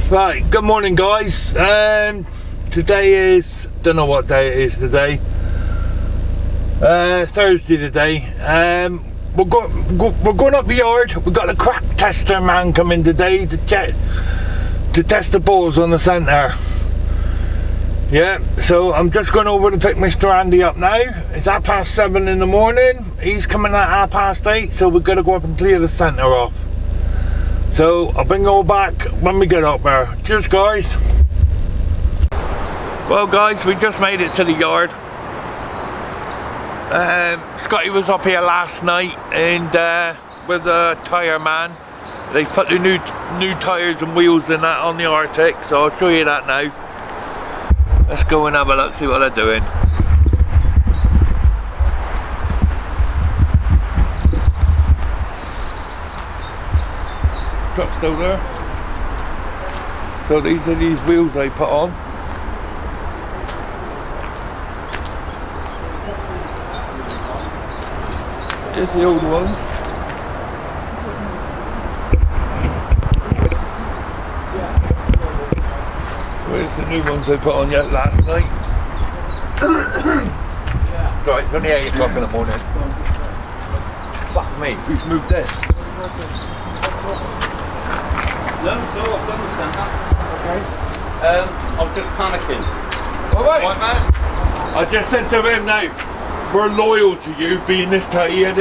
Right, good morning guys. Today is, don't know what day it is today. Thursday today. We're going up the yard. We've got a crack tester man coming today to test the balls on the centre. Yeah, so I'm just going over to pick Mr. Andy up now. It's 7:30 in the morning. He's coming at 8:30, so we're going to go up and clear the centre off. So I'll bring you all back when we get up there. Cheers guys. Well guys, we just made it to the yard. Scotty was up here last night and with the tyre man. They put the new tyres and wheels in that on the Arctic, so I'll show you that now. Let's go and have a look, see what they're doing. Truck's still there. So these are these wheels they put on. Here's the old ones. Where's the new ones they put on yet last night? Right, it's only 8 o'clock in the morning. Fuck me, who's moved this? No, so I've done the centre. Okay. I'm just panicking. Alright. Right, mate? I just said to him now, we're loyal to you being this time in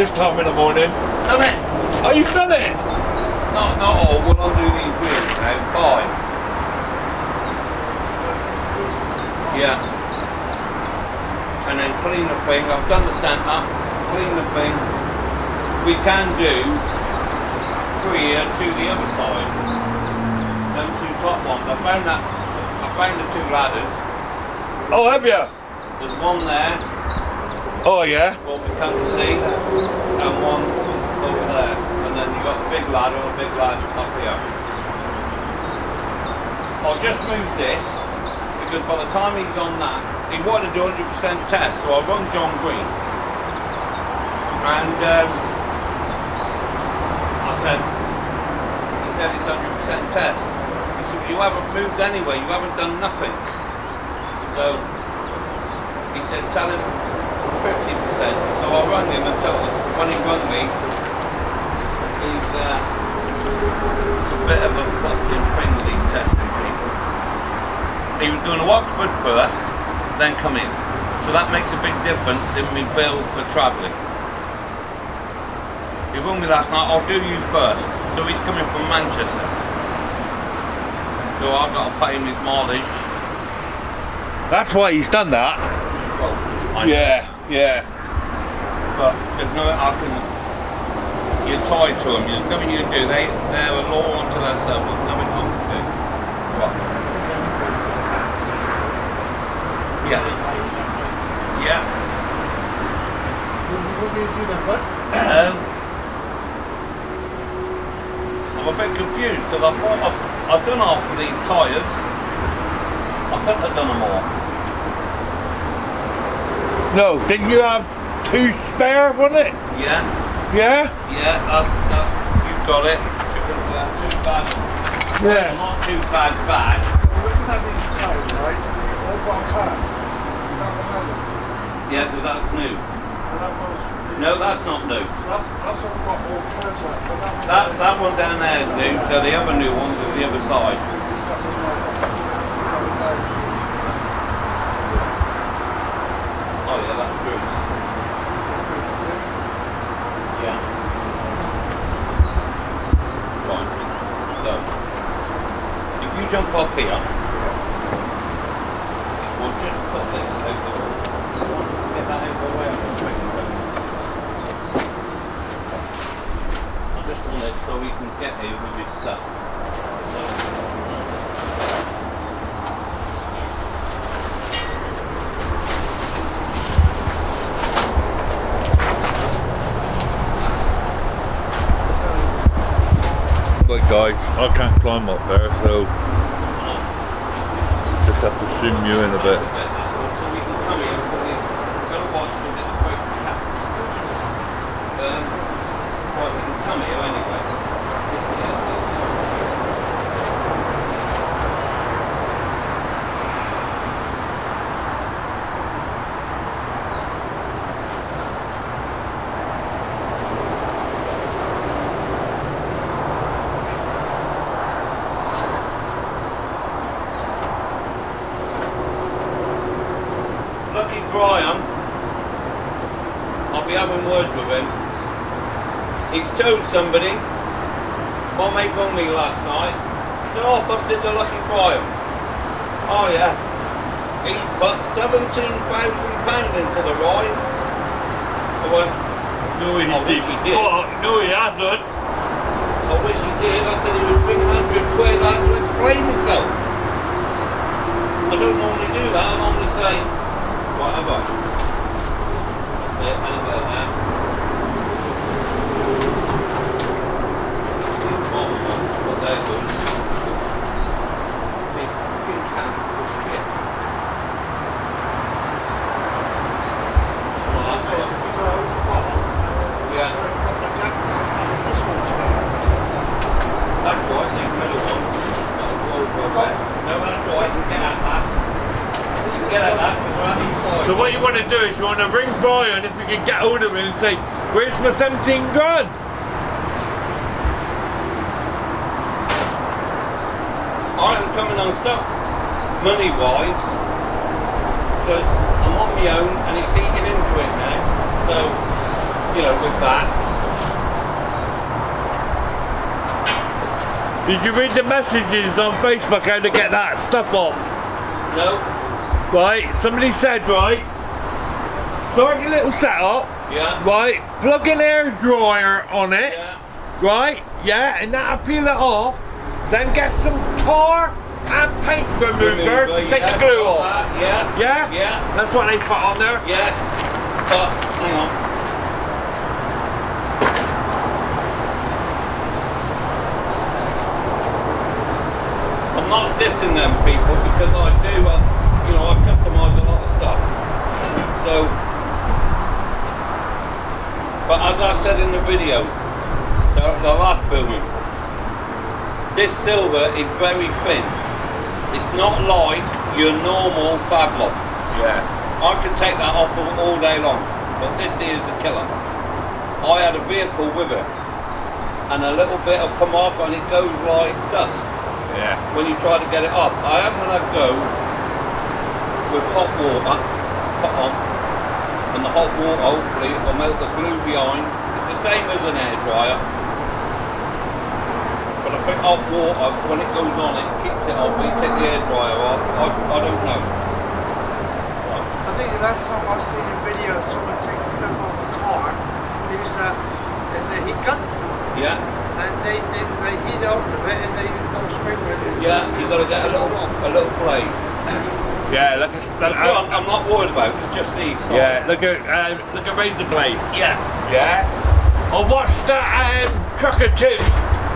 the morning. Done it? Oh, you've done it? Not all, we'll undo these wheels now, 5. Yeah. And then clean the thing, I've done the centre, clean the thing. We can do 3 here to the other side. Them 2 top ones. I found the 2 ladders. Oh, have you? There's one there. Oh, yeah? What we can't see, and one over there, and then you got a big ladder and a big ladder up here. I'll just move this, because by the time he's on that, he wanted to do 100% test, so I rung John Green, and I said, he said it's 100% test. He said, you haven't moved anyway, you haven't done nothing. So, he said, tell him 50%, so I rang him and told him, when he rang me, he's it's a bit of a fucking thing with these testing people. He was doing a Oxford first, then come in. So that makes a big difference in my bill for travelling. He rang me last night, I'll do you first. So he's coming from Manchester. So I've got to pay him his mileage. That's why he's done that. Well, Yeah. But there's no, you're tied to them, there's nothing you can do, they're a law unto themselves, there's nothing I can do. What? Yeah. What do you do then, bud? I'm a bit confused because I thought I've done half of these tyres, I couldn't have done them all. No, didn't you have 2 spare, wasn't it? Yeah. Yeah? Yeah, you've got it. Because 2 bags. Yeah. Not 2 bags. We're looking at these tyres, right? All got cars. That's hasn't. Yeah, because that's new. So that was. No, that's not new. That's all got all cars like. That one down there is new, so the other new one's at the other side. Oh yeah, that's Bruce. Yeah. Fine. So, if you jump up here, we'll just put this over. Get that over the way. I just want it so he can get here with his stuff. But guys, I can't climb up there, so just have to zoom you in a bit. So we can come here, we're going to watch with it, quick tap. Well, we can come here anyway. Brian, I'll be having words with him. He's told somebody, my mate rang me last night, said, oh, I busted the lucky Brian. Oh yeah. He's put £17,000 into the ride. I went, No, he I wish he did. Fuck, no, he hasn't. I wish he did. I said he was bring 100 quid out to explain himself. I don't normally do that. I normally say, whatever. That's it, ain't there now. What they're doing. Big fucking cans of shit. Well, that's Yes, what- we go at the bottom. Yeah. The gap is kind of this one today. That's right, the middle one. That'll go over a bit. No, that's right, you can get at that. You can get at that because we're at inside. So what you want to do is you want to ring Brian if you can get hold of him and say, where's my 17 grand? I am coming unstuck, money-wise, because I'm on my own and it's eating into it now. So, you know, with that. Did you read the messages on Facebook how to get that stuff off? No, Right, somebody said, right, start your little setup, yeah, right, plug an air dryer on it, yeah, right, yeah, and that'll peel it off, then get some tar and paint remover to take the glue off. that, yeah, Yeah? yeah, That's what they put on there. yes, but, hang on. I'm not dissing them people because I do, you know, I customise a lot of stuff. So, but as I said in the video, the last building, this silver is very thin. It's not like your normal Fablock. Yeah. I can take that off all day long, but this is a killer. I had a vehicle with it, and a little bit will come off and it goes like dust. Yeah. When you try to get it up. I am going to go with hot water, put on, and the hot water hopefully will melt the glue behind. It's the same as an air dryer, but a bit hot water, when it goes on it keeps it off, when you take the air dryer off, I don't know. I think the last time I seen a video of someone taking stuff off the car, there's a heat gun, Yeah, and they heat up a bit and they go straight with it. yeah, you've got to get a little blade. Yeah, look I'm not worried about it, it's just these. yeah, look at razor blade. Yeah, Yeah. I watched that Trucker 2.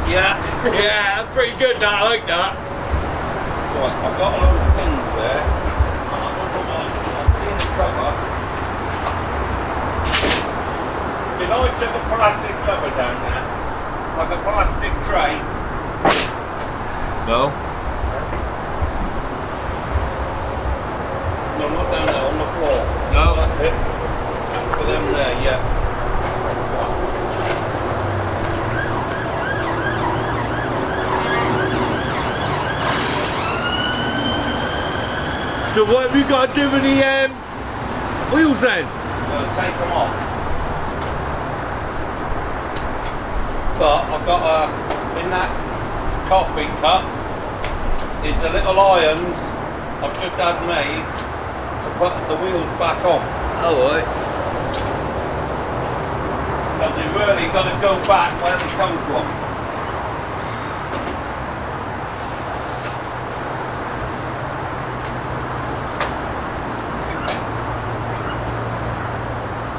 yeah. Yeah, that's pretty good. That I like that. Right, I've got a load of pins there. And I've seen the cover. Did I take a plastic cover down there? Like a plastic tray? No. No, not down there, on the floor. No. That's it. That's for them there, yeah. So what have you got to do with the wheels then? Take them off. But I've got in that coffee cup is the little irons I've just had made to put the wheels back on. Alright. Because they really got to go back where they come from.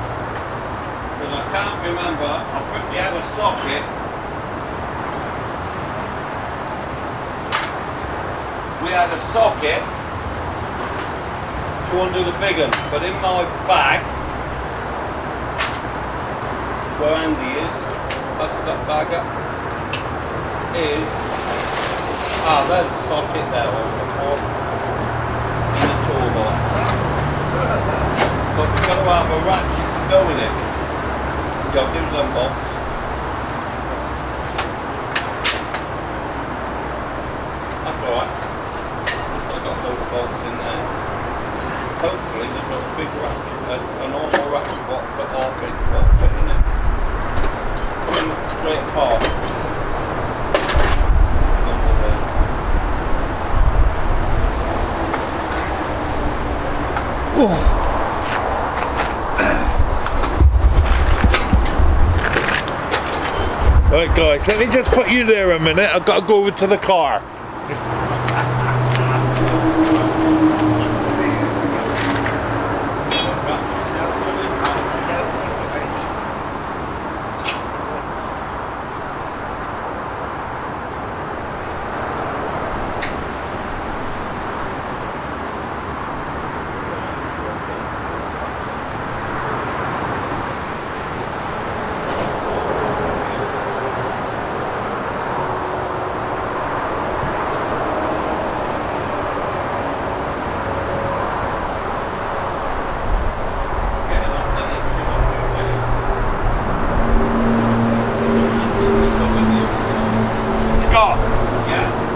Because I can't remember, I think they had a socket. We had a socket to undo the big one, but in my bag, where Andy is, that's that bag up, is, there's a socket there on the floor, in the toolbox. But we've got to have a ratchet to go with it. Go, give us them box. That's alright. I've got a load of bolts in there. Hopefully there's no big ratchet, a normal ratchet box, but all big box fit in it. Straight apart. Under there. Right guys, let me just put you there a minute. I've got to go over to the car.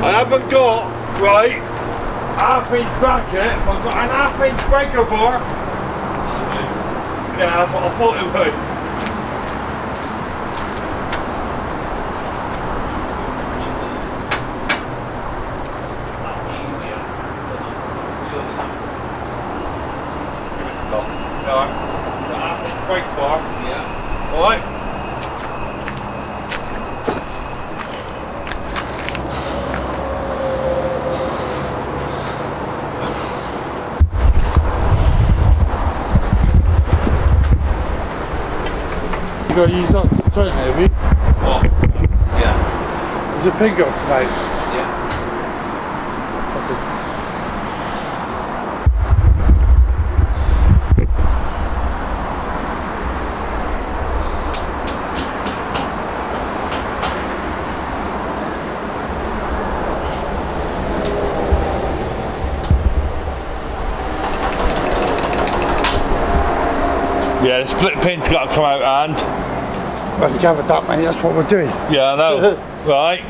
I haven't got, right, half-inch bracket, but I've got an half-inch breaker bar. Yeah, that's what I thought it would. Alright, got a half-inch breaker bar. Yeah. Alright. You got to use that to turn it, have you? What? Yeah. There's a pin got tonight. Yeah. Yeah, the split pin's got to come out and. Well, you gathered that, mate. That's what we're doing. Yeah, I know. Right.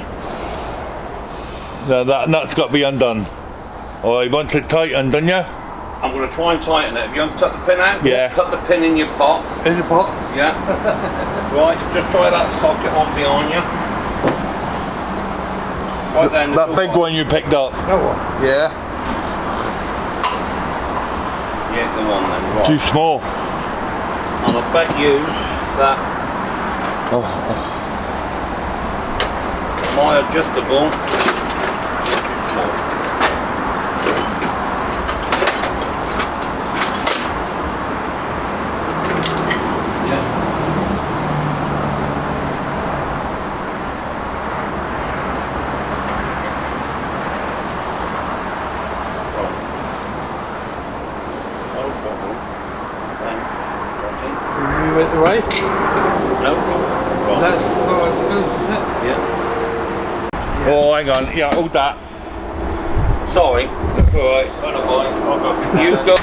No, that nut's got to be undone. Oh, you want it tightened, don't you? I'm going to try and tighten it. Have you untuck the pin out? Yeah. Put the pin in your pot. In the pot. Yeah. Right, just try that socket on behind you. Right there in the That big door. one you picked up. That one. Yeah. Yeah, go on then. Right. Too small. And I bet you that my adjustable You went the way. no. Right. That's how it's supposed to sit. Yeah. Oh, hang on. Yeah, hold that. Sorry. Alright. I'll go. You go.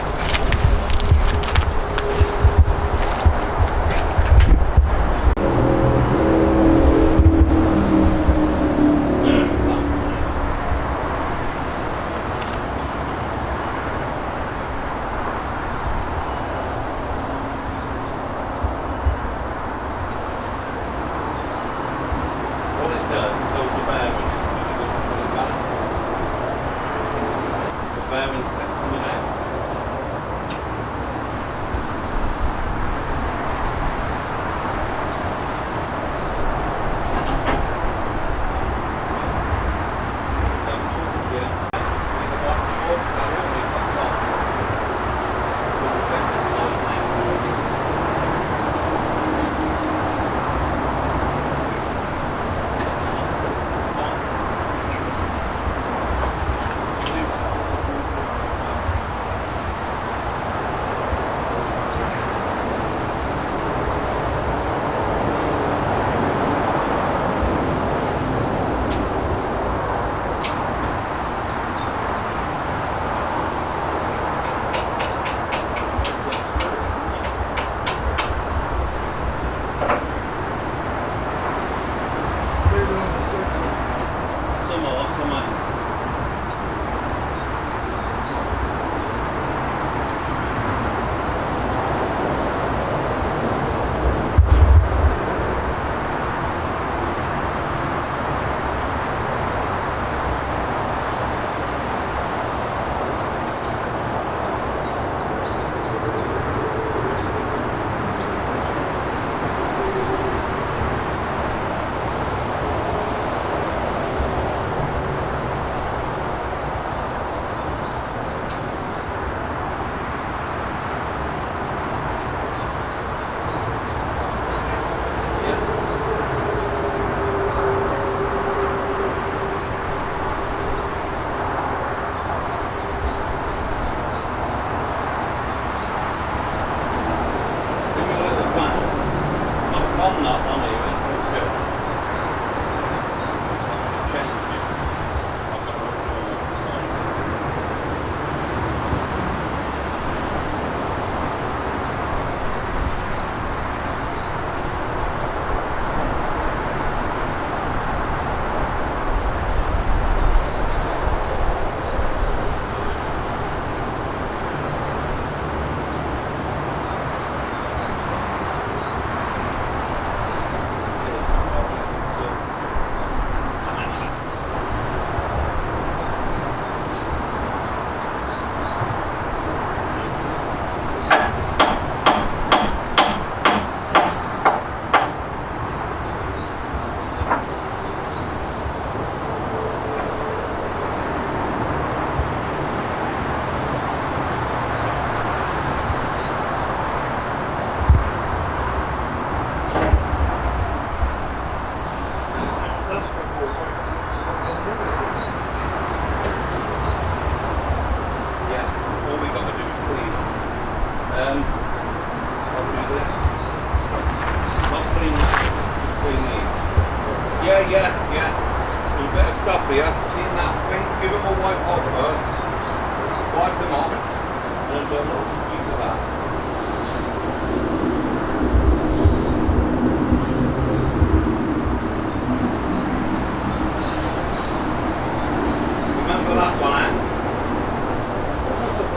for that one hand.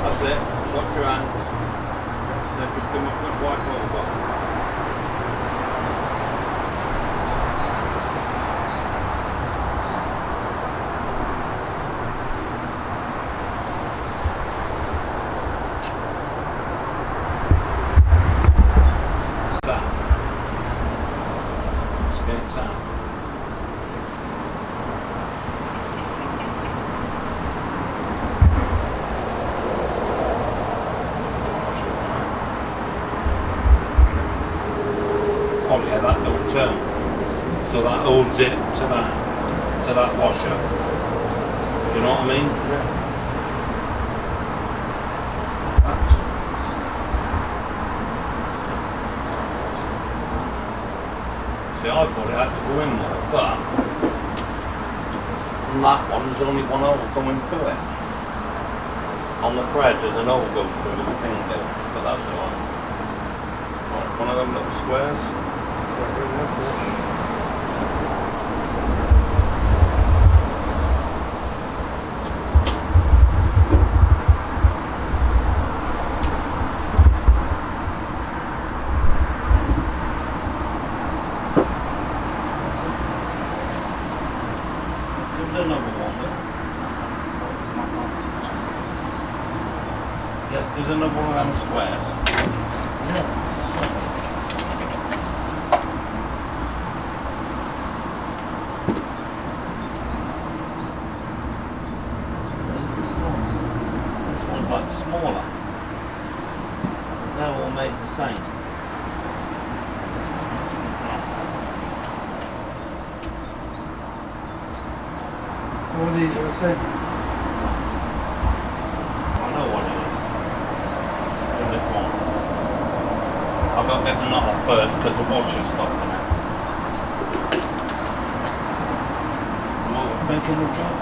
That's it. Watch your hands. Then just give them a good white roll up. Oh yeah, that don't turn. So that holds it to that washer. You know what I mean? Yeah. See, I thought it had to go in there, but on that one there's only one hole going through it. On the bread there's an hole going through the finger, but that's alright. Right, one of them little squares. There's another one there. Yeah, there's another one of them squares. This one's like smaller. They're all made the same. All these are the same. I know what it is. The lip one. I've got to get the nut off first because the washer's stopping it. Am I thinking the job?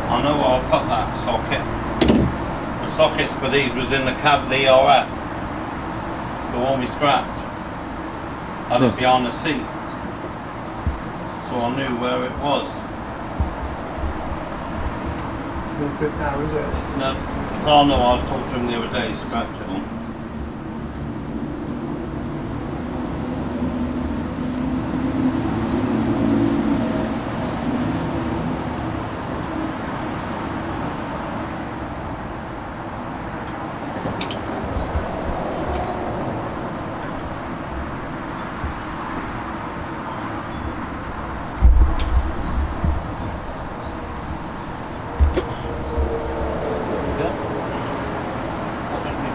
I know where I'll put that socket. The sockets for these was in the cab of the ERF. The one we scrapped. Had it behind the seat. So I knew where it was. No good now, is it? No, oh no, I was talking to him the other day, he scrapped it on.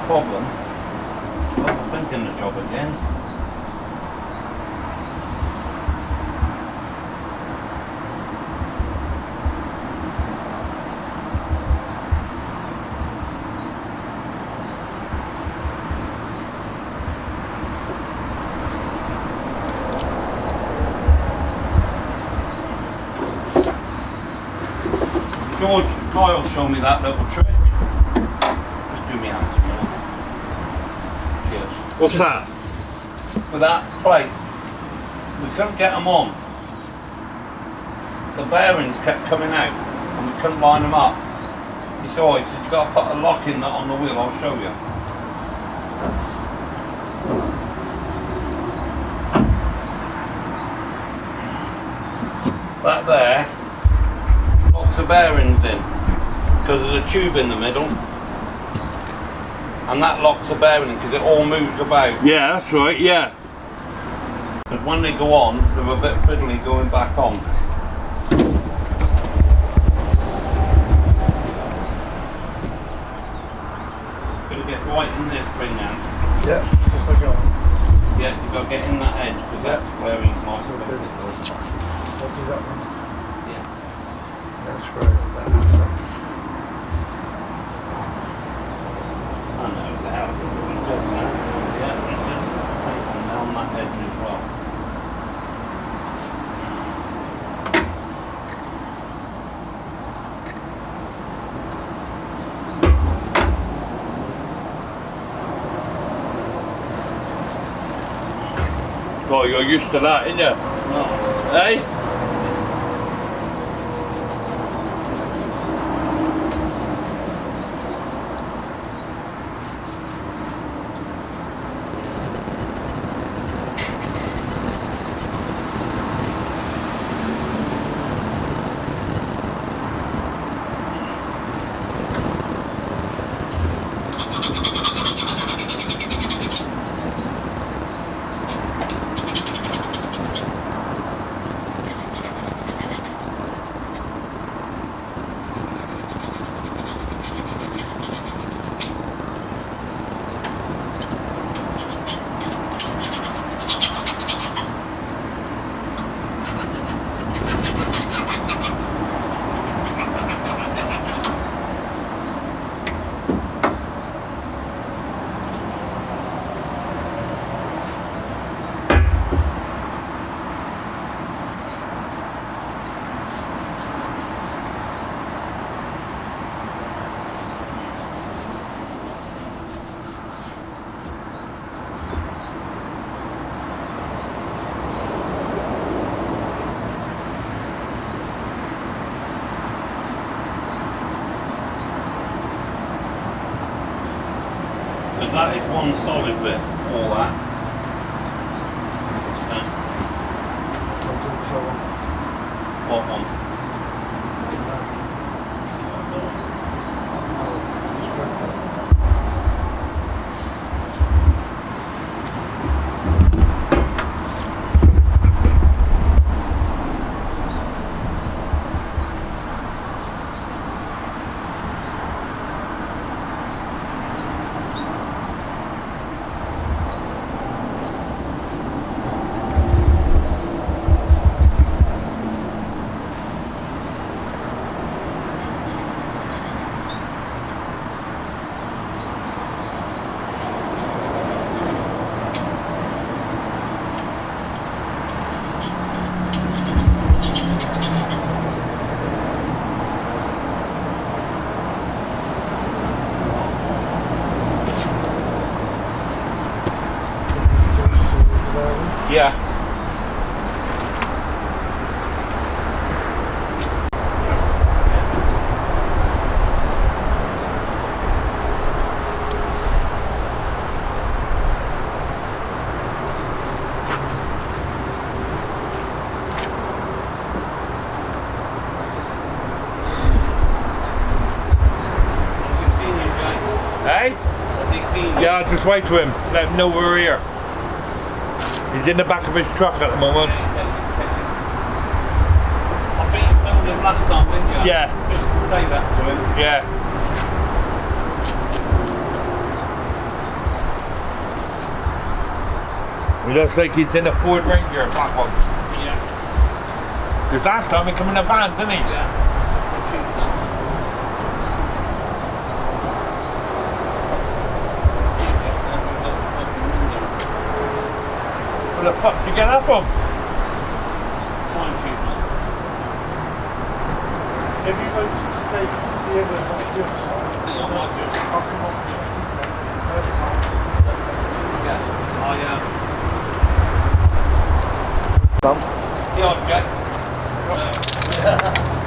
Problem. Overthinking the job again. George, Kyle showed me that little trick. Just do me hands more. Cheers. What's that? With that plate, we couldn't get them on. The bearings kept coming out and we couldn't line them up. He said, you've got to put a lock in that on the wheel, I'll show you. That there locks the bearings in because there's a tube in the middle, and that locks the bearing in because it all moves about. Yeah, that's right, yeah. But when they go on, they're a bit fiddly going back on. Gonna get right in this ring now. Yeah, just like that. Yeah, you've got to get in that edge because that's where he might What go. does that one? Yeah. That's right. I know how it does that. Yeah, it does. And down that edge as well. Oh, you're used to that, ain't you? No. Hey? Because that is one solid bit, all that. What one? Yeah. Hey? Has he seen you? Yeah, I'll just wait to him. Let him know we're here. He's in the back of his truck at the moment. I think you filmed him last time, didn't you? Yeah. Just say that to him. Yeah. He looks like he's in a Ford Ranger, a black one. Yeah. Because last time he came in a van, didn't he? Yeah. Where the fuck did you get that from? Time tubes. Have you noticed to take the evidence off the other side? Yeah, I might just. I'll come on. Yeah. Done. The odd Jack.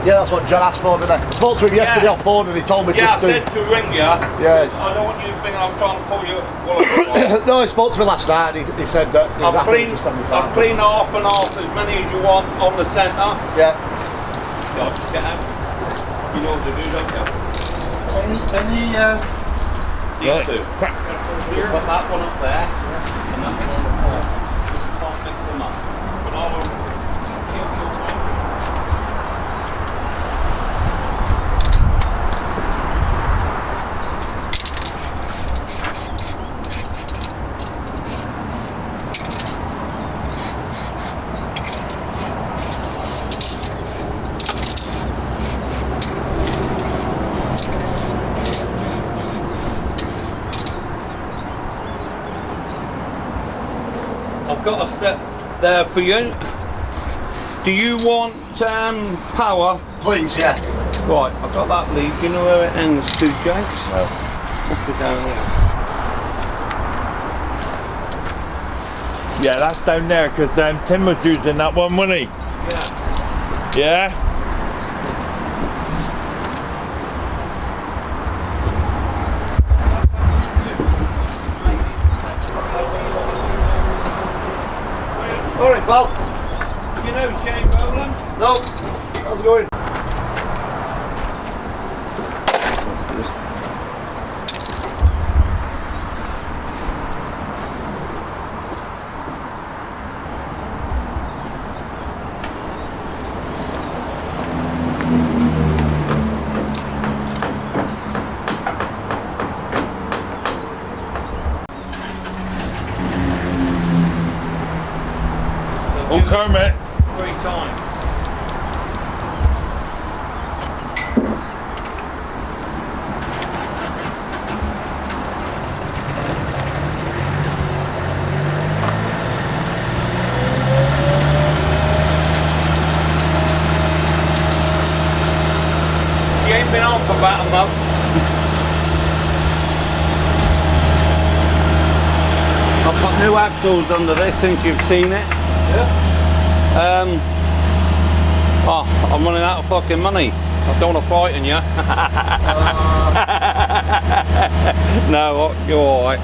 Yeah, that's what John asked for, didn't he? I spoke to him yesterday on phone and he told me Yeah, just I to... said to ring you. Yeah. I don't want you to think I'm trying to pull you. Well, No, he spoke to me last night and he said that he was I'm happy clean. just on the I'm farm. clean half and half, as many as you want on the centre. Yeah. God, get out. You know what to do, don't you? These two. Crack. You put that one up there, and that one on the floor. I'll fix them up. But I'll I've got a step there for you. Do you want power? Please, yeah. Right, I've got that lead. Do you know where it ends to, Jakes? No. Up and down here. Yeah, that's down there because Tim was using that one, wasn't he? Yeah. Yeah. All right, pal. You know Shane Rowland? No. How's it going? Oh, Kermit. 3 times. He ain't been on for about a month. I've put new axles under this since you've seen it. I'm running out of fucking money. I don't want to frighten you. No, you're alright.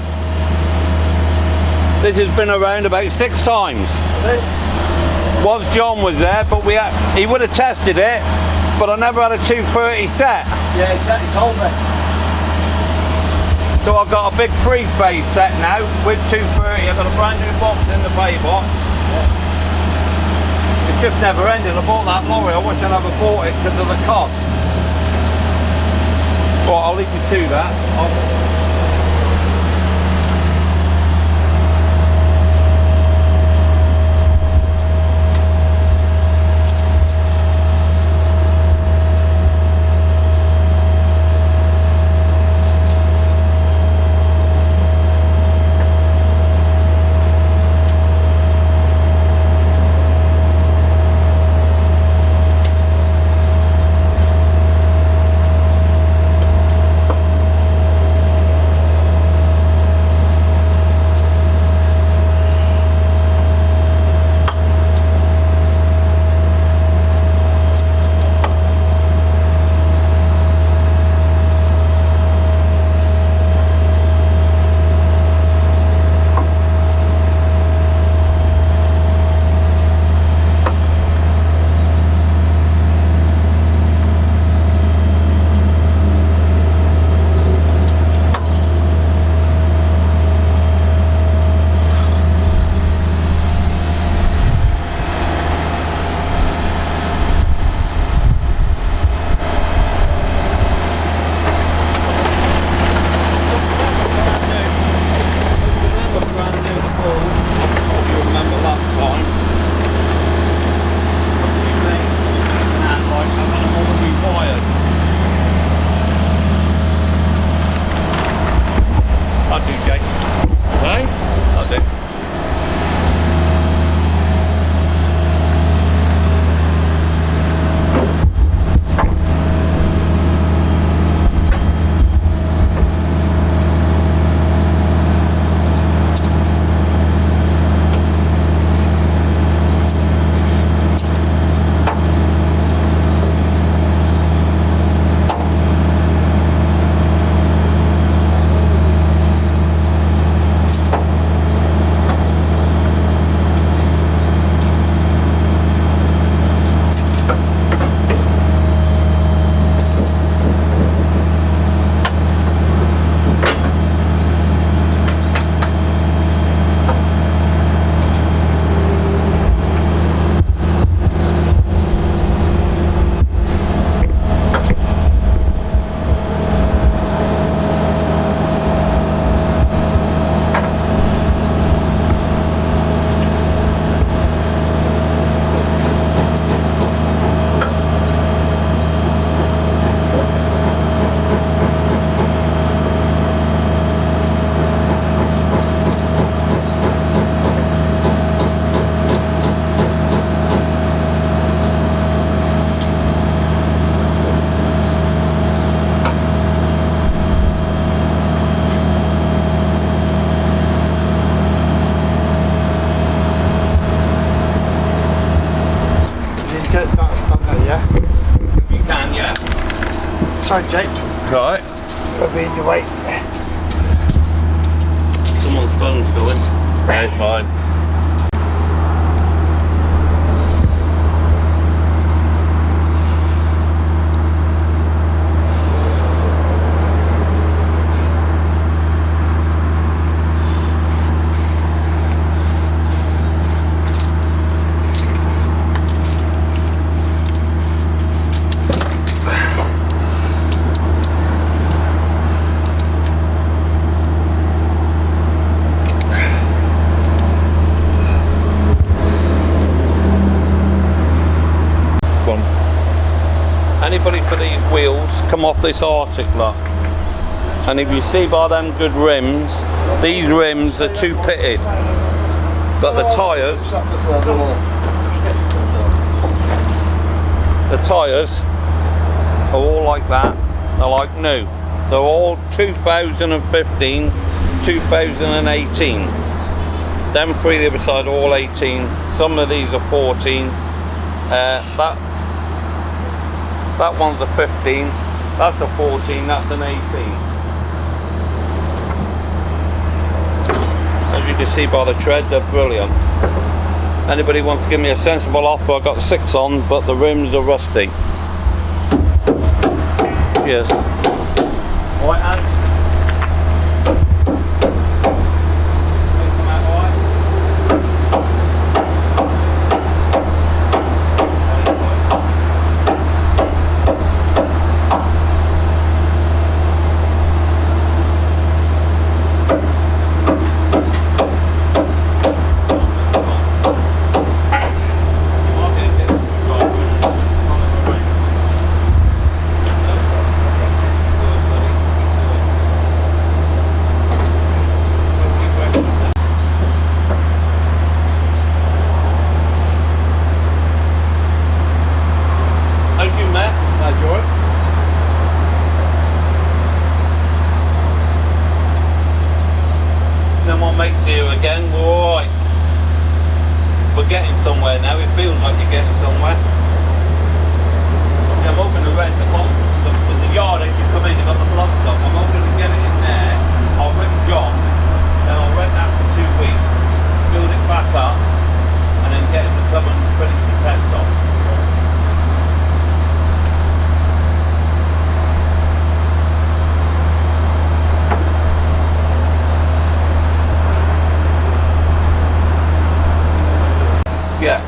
This has been around about 6 times. Was John was there, but he would have tested it, but I never had a 230 set. Yeah, he told me. So I've got a big 3-phase set now with 230. I've got a brand new box in the bay box. It's just never ended. I bought that lorry. I wish I never bought it because of the cost. Right, I'll leave you to that. get that done now, yeah? If you can, yeah. Sorry, Jake. Right. I'll be in your way. Someone's phone's going. That's fine. Anybody for these wheels come off this Arctic lot, and if you see by them good rims, these rims are too pitted, but the tyres are all like that. They're like new. They're all 2015, 2018. Them three the other side are all 18. Some of these are 14. That one's a 15, that's a 14, that's an 18. As you can see by the tread, they're brilliant. Anybody wants to give me a sensible offer, I've got 6 on, but the rims are rusty. Yes. Alright, Anne. Mates here again, we're alright. We're getting somewhere now, it feels like you're getting somewhere. Yeah, I'm hoping to rent the yard as you come in, you've got the blocks up. I'm hoping to get it in there, I'll rent John, then I'll rent that for 2 weeks, build it back up, and then get him to come and finish the test off. Yeah,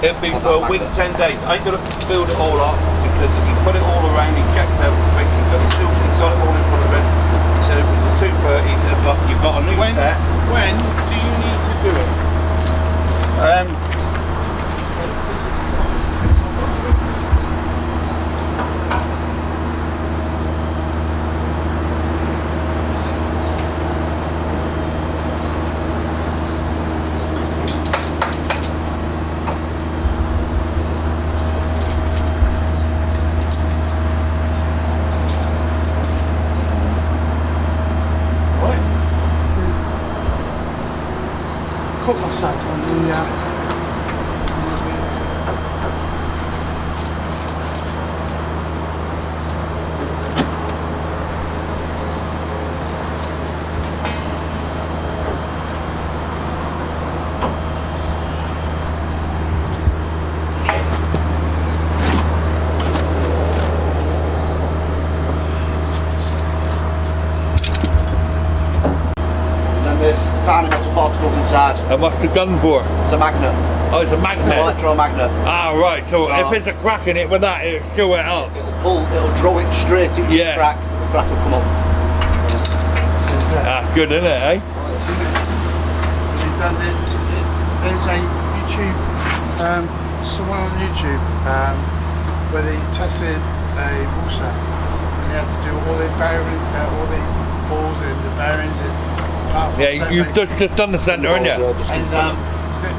it'll be for a week, 10 days. I ain't gonna build it all up because if you put it all around, he checked everything, he's got it all in front of him. He said it was a 230, he said, look, you've got a new set. When do you need to do it? Caught myself on the There's tiny metal particles inside. And what's the gun for? It's a magnet. Oh, it's a magnet. It's an electromagnet. Ah, right. So if there's a crack in it with that, it'll show it up. It'll draw it straight into the crack. The crack will come up. That's good, isn't it, eh? There's a YouTube, someone on YouTube, where they tested a Worcester, and they had to do all the bearing, all the balls and the bearings and yeah, you've just done the centre, haven't you? And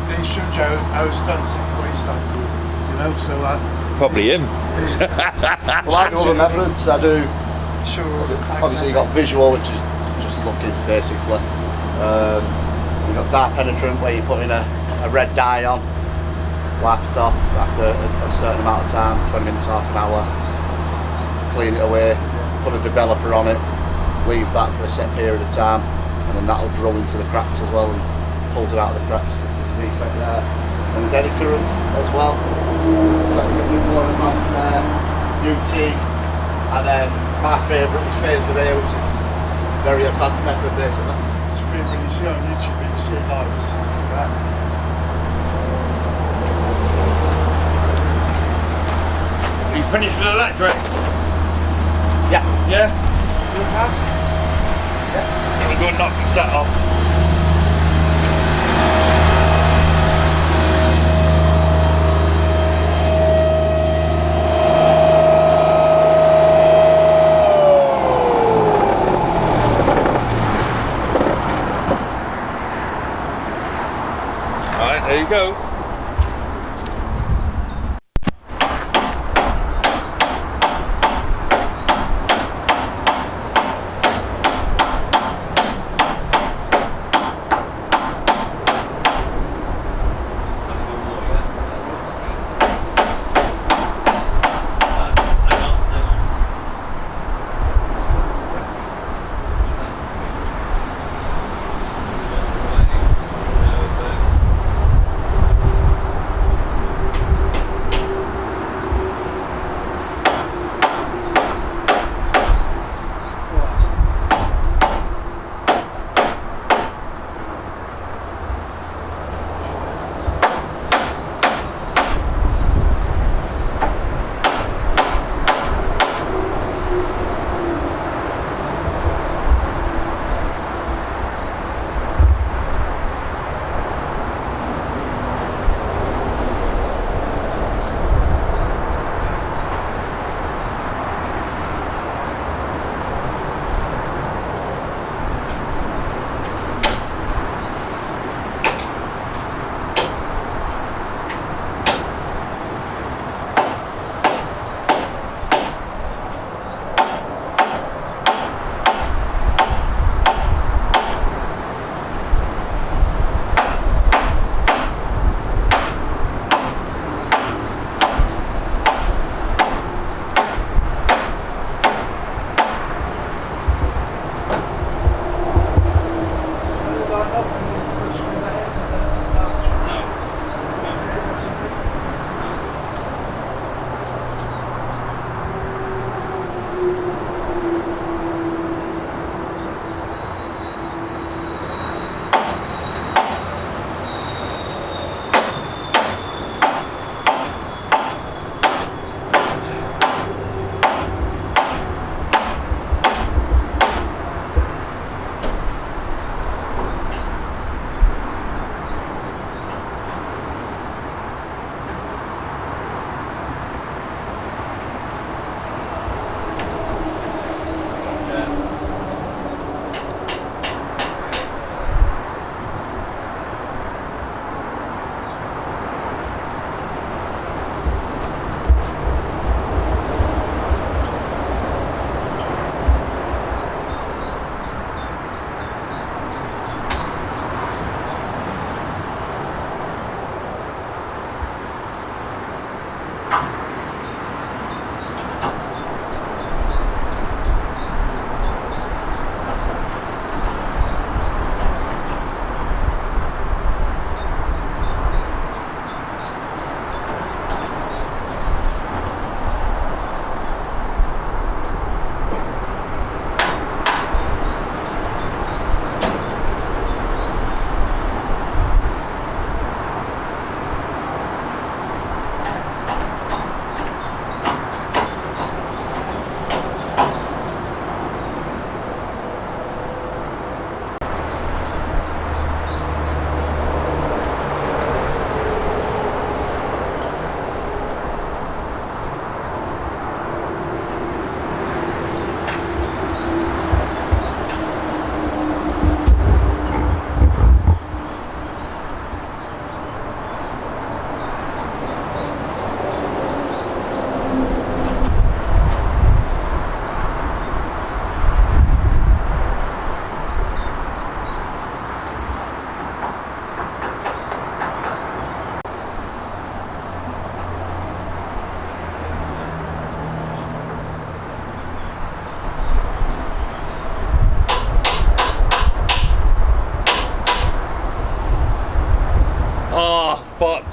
they showed you how it's done, what he's done, you know, so probably him. Well, I do other methods. I do. Sure. Obviously, you got visual, which is just looking basically. You've got dark penetrant, where you put in a red dye on. wipe it off after a certain amount of time, 20 minutes, half an hour, clean it away, put a developer on it, leave that for a set period of time, and then that'll drill into the cracks as well and pulls it out of the cracks. There's a defect there. And there's eddy current as well. That's the more advanced there, UT, and then my favourite is phased array, which is a very advanced method basically. It's really, when you see it on YouTube, but you see it live, it's something like that. Are you finished with electric? Yeah. Yeah? Good house? Gonna go and knock the set off. Alright, there you go.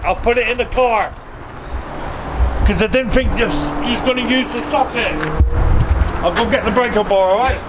I'll put it in the car. Because I didn't think he's going to use the socket. I'll go get the breaker bar, alright?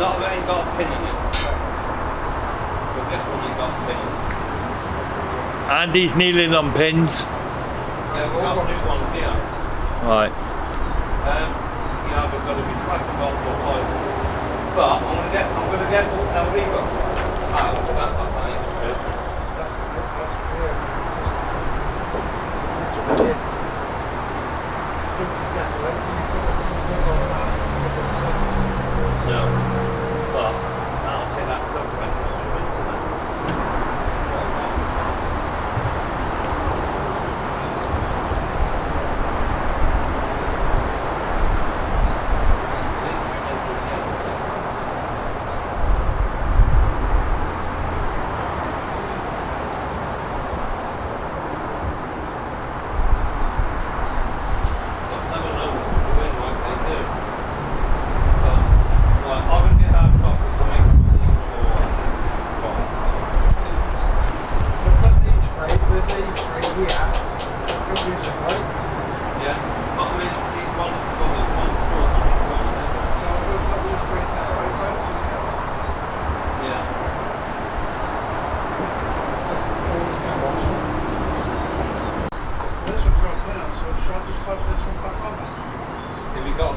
Not that ain't got a pin in it. But this one ain't got a pin in it. Andy's kneeling on pins. Yeah, we've got new ones here. Right. You know, they've got to be fucking multiple times. But I'm gonna get I'll leave them out for that ain't good. That's weird. Don't forget, No. But I'll take that plug right into that.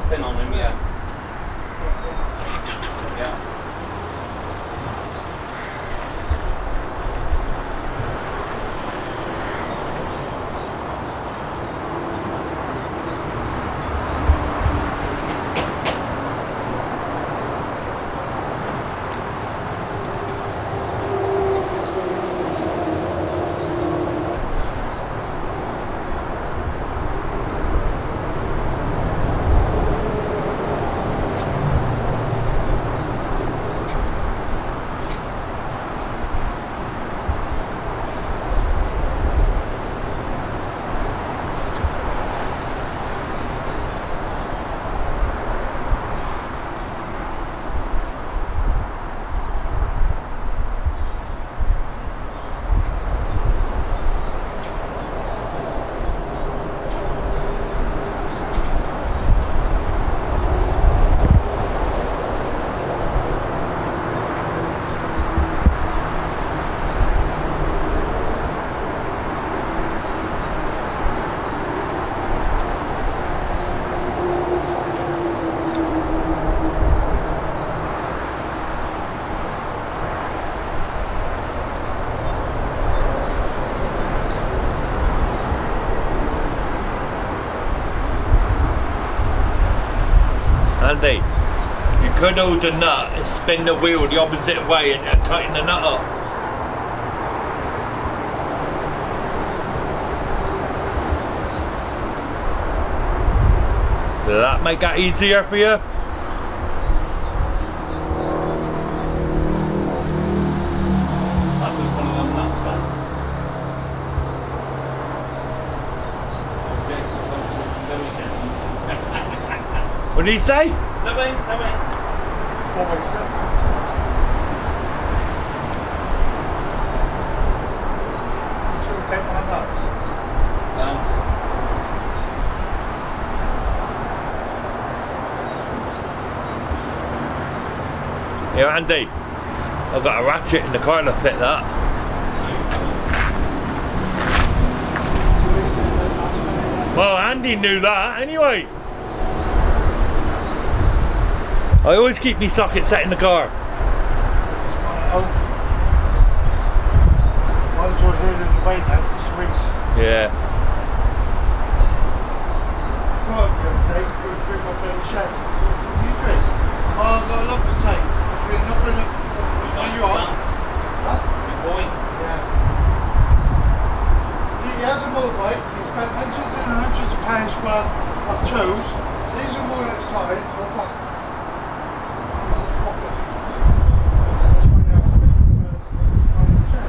pin on him, yeah. Yeah. Andy, you could hold the nut and spin the wheel the opposite way and tighten the nut up. Will that make that easier for you? That was one of them nuts, man. What did he say? Nothing. Always that. Should we take my nuts? Yeah, Andy, I've got a ratchet in the car to fit that. Well, Andy knew that anyway. I always keep my socket set in the car. Mine's always here in the way now, just rings. Yeah. Right, the other day, we were through my bloody shed. What are you doing? Oh, I've got a lot to say. We're not going to... Are you on? Huh? Good boy. Yeah. See, he has a motorbike. He spent hundreds and hundreds of pounds worth of tools. These are all outside. Oh, fuck. This is proper. That's why he has to make the shed.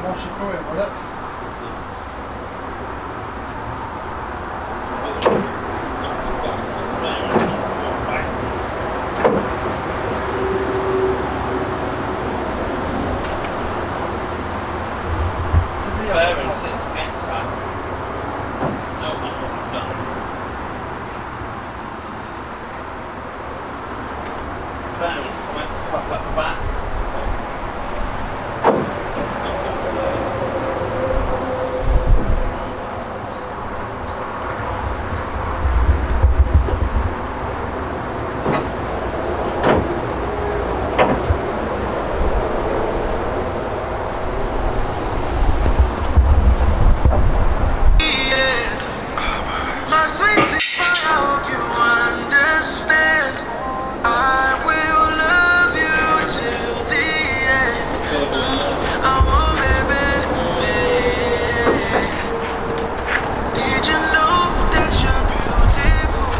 what's it going with it? Bearing sits against that. No, that's what we've done. Bearings coming up at the back. My sweetie, I hope you understand. I will love you till the end. I'm a baby. Did you know that you're beautiful?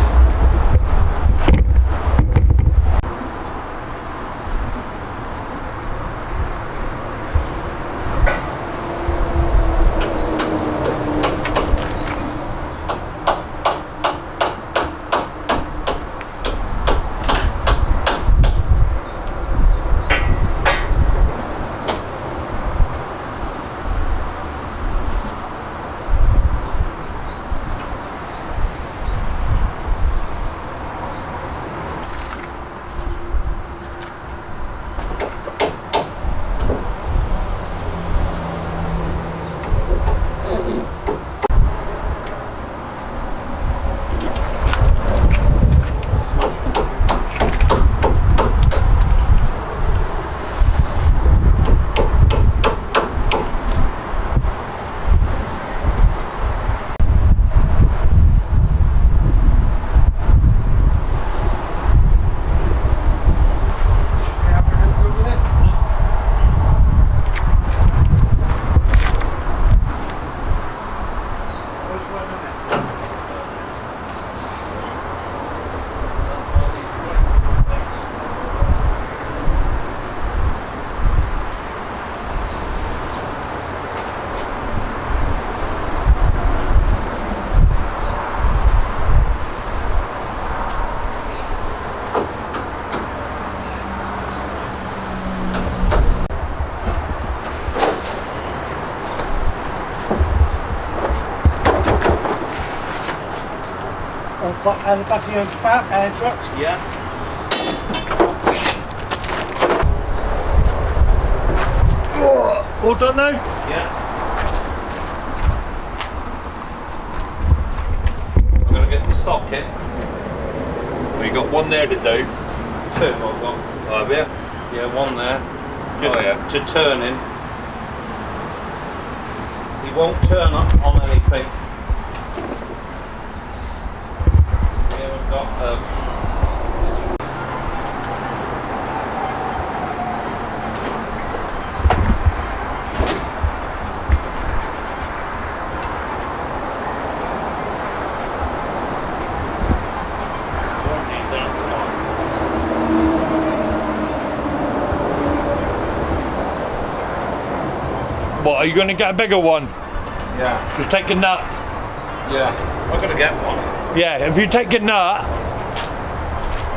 And the back of your back and trucks. Yeah. All done now? Yeah. I'm going to get the socket. We got one there to do. Two I've got. Oh, have you? Yeah, one there. Just Oh, yeah. to turn in. He won't turn up on anything. Here we've got won't need that one. What, are you going to get a bigger one? Yeah. Just take a nut. Yeah. I'm going to get one. Yeah, if you take a nut,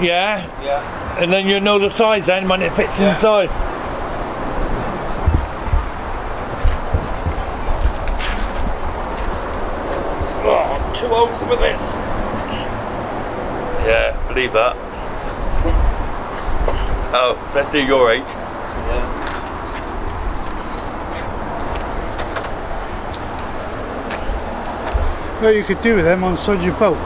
yeah, Yeah. and then you know the size then when it fits Yeah. inside. Oh, I'm too old for this. Yeah, believe that. Oh, especially your age. Yeah. What you could do with them on the side of your boat.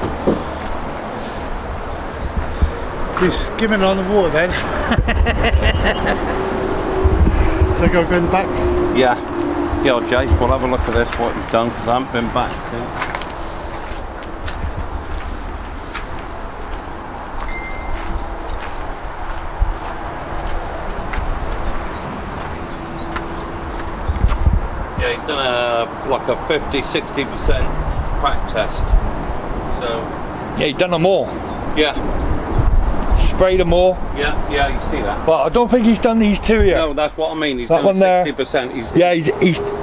You're skimming on the water then. So go going back. Yeah. Yeah, Jace, we'll have a look at this, what he's done, because I haven't been back since. Yeah, he's done like a 50-60% crack test. So Yeah, you done them all. yeah, sprayed them all. Yeah, yeah, you see that. But I don't think he's done these two here. No, that's what I mean. He's That done one there. 60%. Yeah,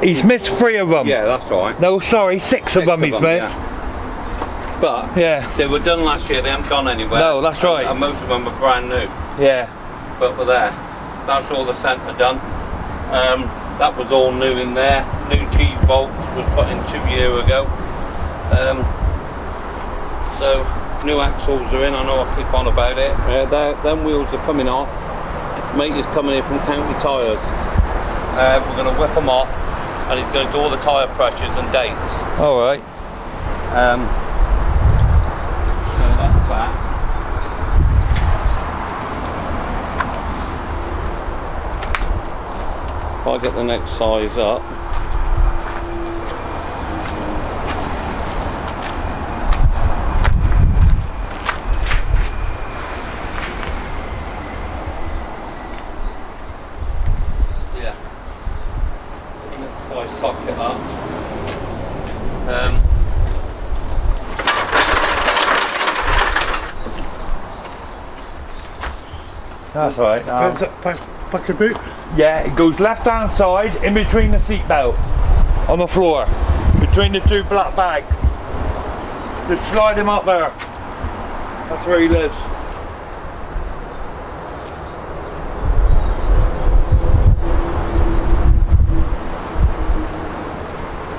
he's missed 3 of them. Yeah, that's right. No, sorry, 6 of them he's missed. Yeah. But Yeah. they were done last year. They haven't gone anywhere. No, that's right. And most of them are brand new. Yeah. But we're there. That's all the centre done. That was all new in there. New cheese bolts was put in 2 years ago. So new axles are in. I know I keep on about it. Them wheels are coming off. Mate is coming in from County Tyres. We're going to whip them off, and he's going to do all the tyre pressures and dates. All right. So that's that. If I get the next size up. Yeah. Next size socket up. That's right. Where's that bucket boot? Yeah, it goes left hand side in between the seat belt on the floor, between the 2 black bags. Just slide him up there. That's where he lives.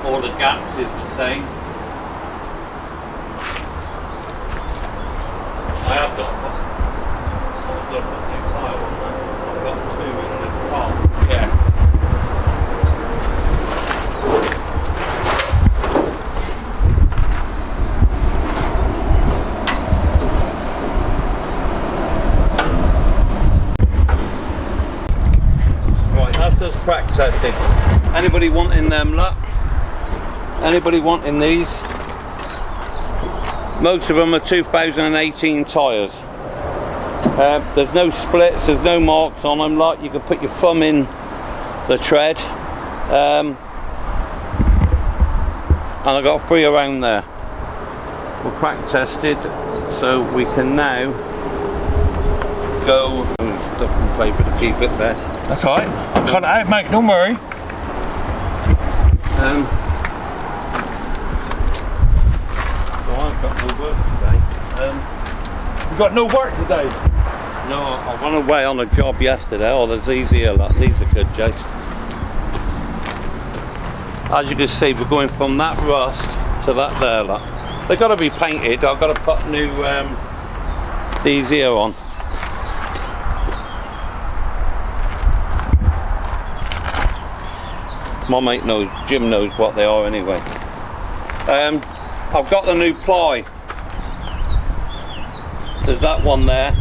All the gaps is the same. I have got a new tyre on that. I've got 2 in the car. Yeah. Right, that's just crack testing. Anybody wanting them, look? Anybody wanting these? Most of them are 2018 tyres. There's no splits, there's no marks on them. Like, you can put your thumb in the tread. And I got 3 around there. We're crack tested, so we can now go. Stuff and paper to keep it there. That's all right. I'll cut it out, mate. Don't worry. So I've got no work today. You got no work today. No, I went away on a job yesterday. Oh, there's these here, look. These are good, Jake. As you can see, we're going from that rust to that there, look. They've got to be painted. I've got to put new these here on. My mate knows, Jim knows what they are anyway. I've got the new ply. There's that one there.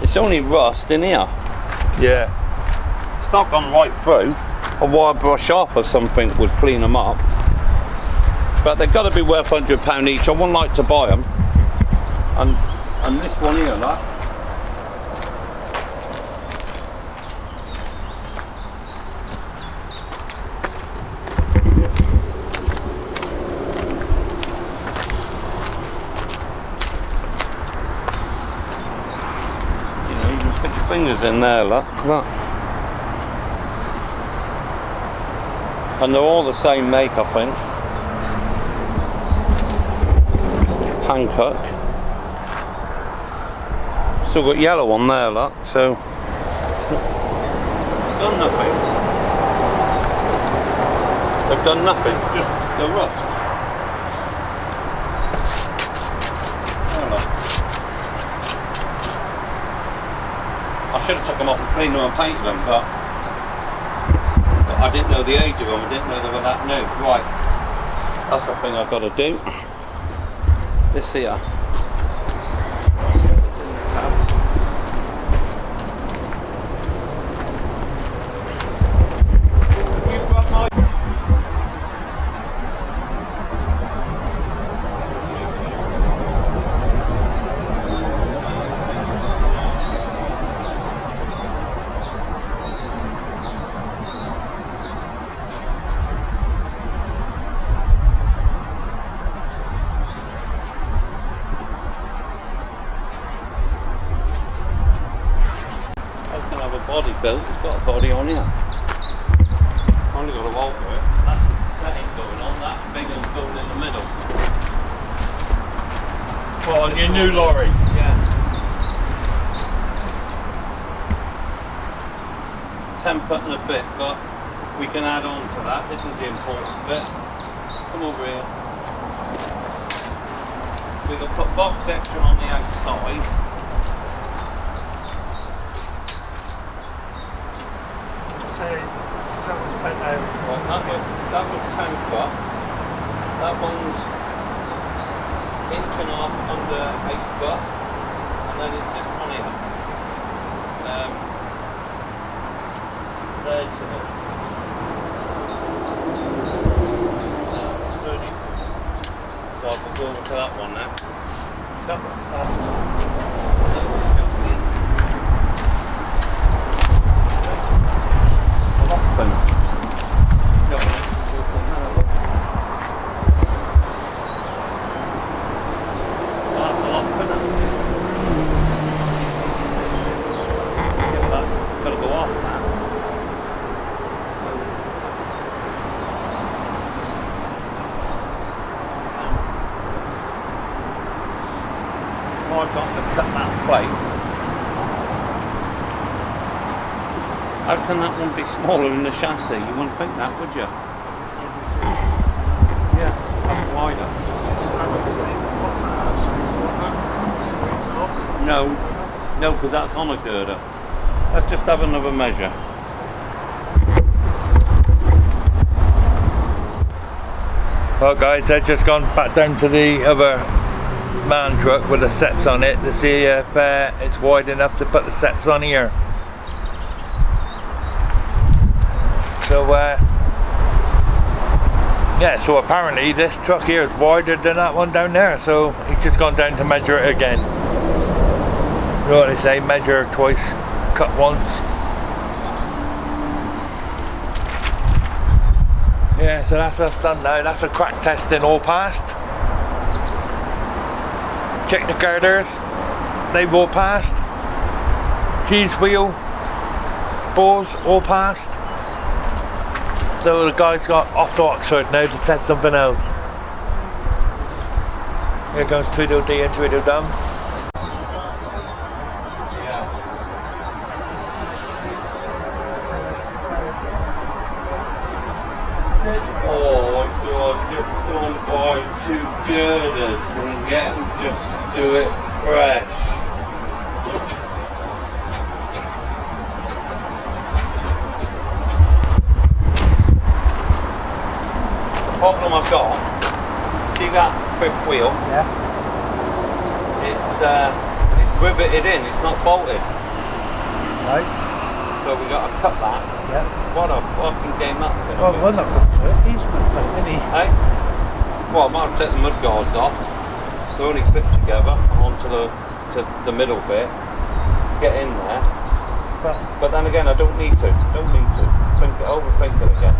It's only rust in here. Yeah. It's not gone right through. A wire brush off or something would clean them up. But they've got to be worth £100 each. I wouldn't like to buy them. And this one here, look. Fingers in there, look. And they're all the same make, I think. Hand cut. Still got yellow on there, look. So done nothing. They've done nothing. Just the rust. Oh, look. I should have took them up and cleaned them and painted them, but I didn't know the age of them. I didn't know they were that new. Right, that's the thing I've got to do. This here. body built, it's got a body on here. Only got to alter it. That's the setting going on, that big one's going in the middle. Well, on your new lorry. Yeah. 10 foot and a bit, but we can add on to that. This is the important bit. Come over here. We can put box section on the outside. Say, that was bent over. Right, that was 10 foot. That one's inch and a half under 8 foot. And then it's this one here. There's 30. So I can go over to that one now. That one. Open. That's a lot better. Yeah, but that's got to go off now. I've got to cut that plate. How can that one be smaller than the chassis? You wouldn't think that, would you? Yeah, that's wider. No, because that's on a girder. Let's just have another measure. Well guys, I've just gone back down to the other man truck with the sets on it to see if it's wide enough to put the sets on here. So yeah, so apparently this truck here is wider than that one down there, so he's just gone down to measure it again. You know what they say, measure twice, cut once. Yeah, so that's us done now. That's the crack testing all passed. Check the girders, they've all passed. Cheese wheel, balls all passed. So the guy's got off to Oxford now to test something else. Here comes Tweedledee and Tweedledum. Oh God, just don't buy 2 girders and get them just do it fresh. The problem I've got, see that 5th wheel? Yeah. It's riveted in, it's not bolted. Right. So we got to cut that. Yeah. What a fucking game that's going to Well, be. we're not going to do it. He's going to play, isn't he? Hey? Well, I might take the mud guards off. They're only clipped together onto the middle bit. Get in there. But then again, I don't need to. Overthink it again.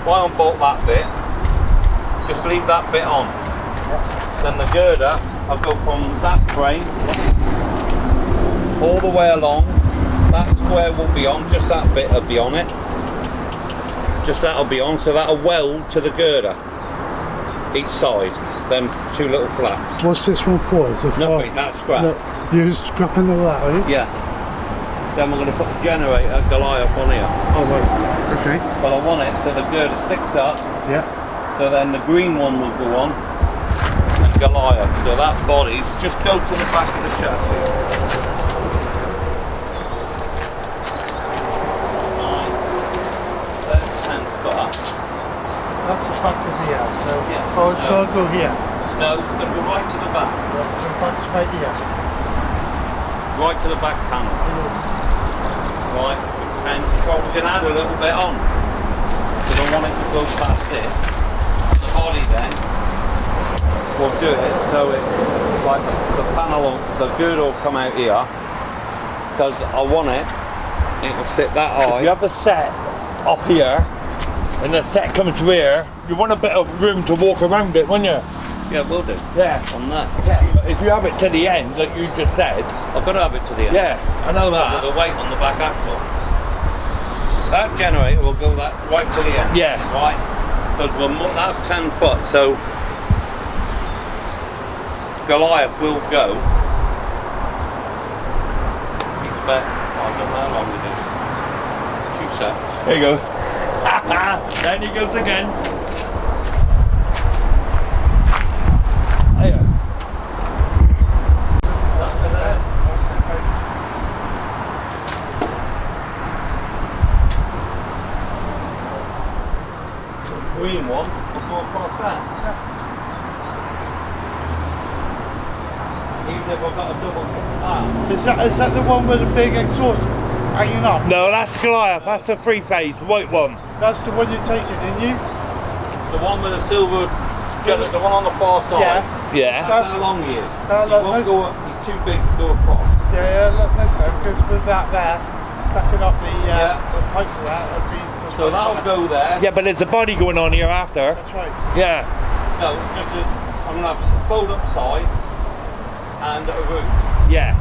Why unbolt that bit? Just leave that bit on. Then the girder, I'll go from that frame all the way along. That square will be on, just that bit will be on it. Just that'll be on, so that'll weld to the girder. Each side, then 2 little flaps. What's this one for? Is it Nothing, that's scrap. No, you're scrapping all that, are you? Yeah. Then we're going to put the generator Goliath on here. Oh, right. Okay. But I want it so the girder sticks up. Yeah. So then the green one will go on. And Goliath. So that body's just go to the back of the chassis. That's the back of the air. So, Yeah. oh, so I'll go here. No, it's going to go right to the back. So back's right here. Right to the back panel. It is. Right, and so we can add a little bit on. Because I want it to go past this. The body then will do it so it, like the panel, the girder will come out here. Because I want it will sit that high. If you have the set up here and the set comes to here, you want a bit of room to walk around it, wouldn't you? Yeah, we'll do. Yeah. On that. Yeah. If you have it to the end, like you just said. I've got to have it to the end. Yeah, I know With that. the weight on the back axle. That generator will go that right to the end. Yeah. Right? Because that's 10 foot, so Goliath will go. He's about, I don't know how long it is. 2 sets. There he goes. Then he goes again. There. That's for there. Green one, we'll go across that. Even if I've got a double arm. Is that the one with the big exhaust hanging up? No, that's Goliath. That's the 3-phase, the white one. That's the one you're taking, didn't you? The one with the silver jelly, the one on the far side. Yeah. That's how long he is. No, He look, won't no, go, he's too big to go across. Yeah, look, no, sir, because with that there, stacking up the Yeah. pipe for that would be just So that'll go there. Yeah, but there's a body going on here after. That's right. Yeah. No, I'm going to have fold up sides and a roof. Yeah.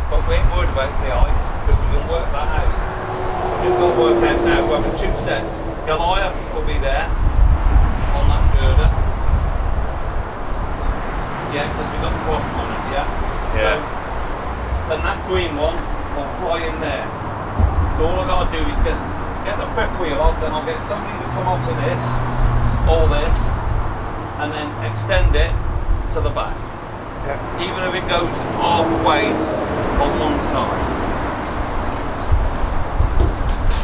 But we ain't worried about the height because we can work that out. We've got to work out now. We're having 2 sets. Goliath will be there on that girder. Yeah, because we've got the cross on it, yeah? Yeah. So, then that green one will fly in there. So all I've got to do is get the fifth wheel off, then I'll get somebody to come off with this, all this, and then extend it to the back. Yeah. Even if it goes halfway on one side.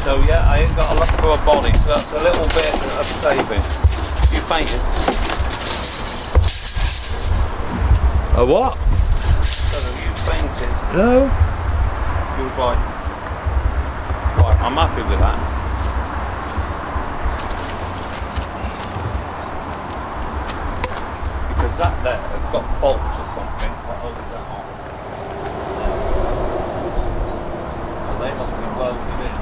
So yeah, I ain't got to look for a body, so that's a little bit of saving. You painted? A what? So you painted. No. You was like, right, I'm happy with that. Because that there has got bolts or something. What else is that on? Well, they must be welded in.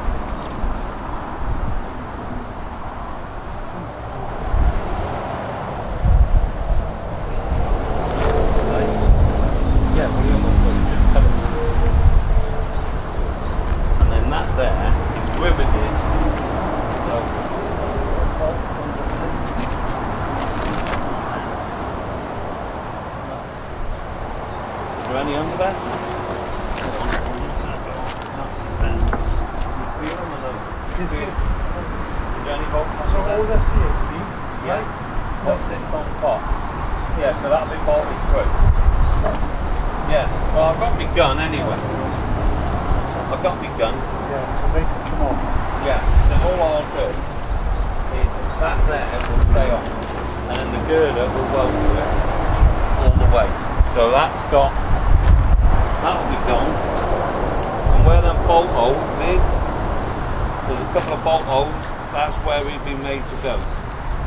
Yeah, well, you almost just cut it. And then that there is riveted. So, is there any under there? Is there any bolts? So all that's here, Yeah. What sits on top? Yeah, so that'll be bolted through. Yeah, well I've got my gun anyway. I've got my gun. yeah, so they can come off. Yeah, then all I'll do is that there will stay on. And then the girder will weld to it all the way. So that'll be gone. And where them bolt holes is, there's a couple of bolt holes, that's where we've been made to go.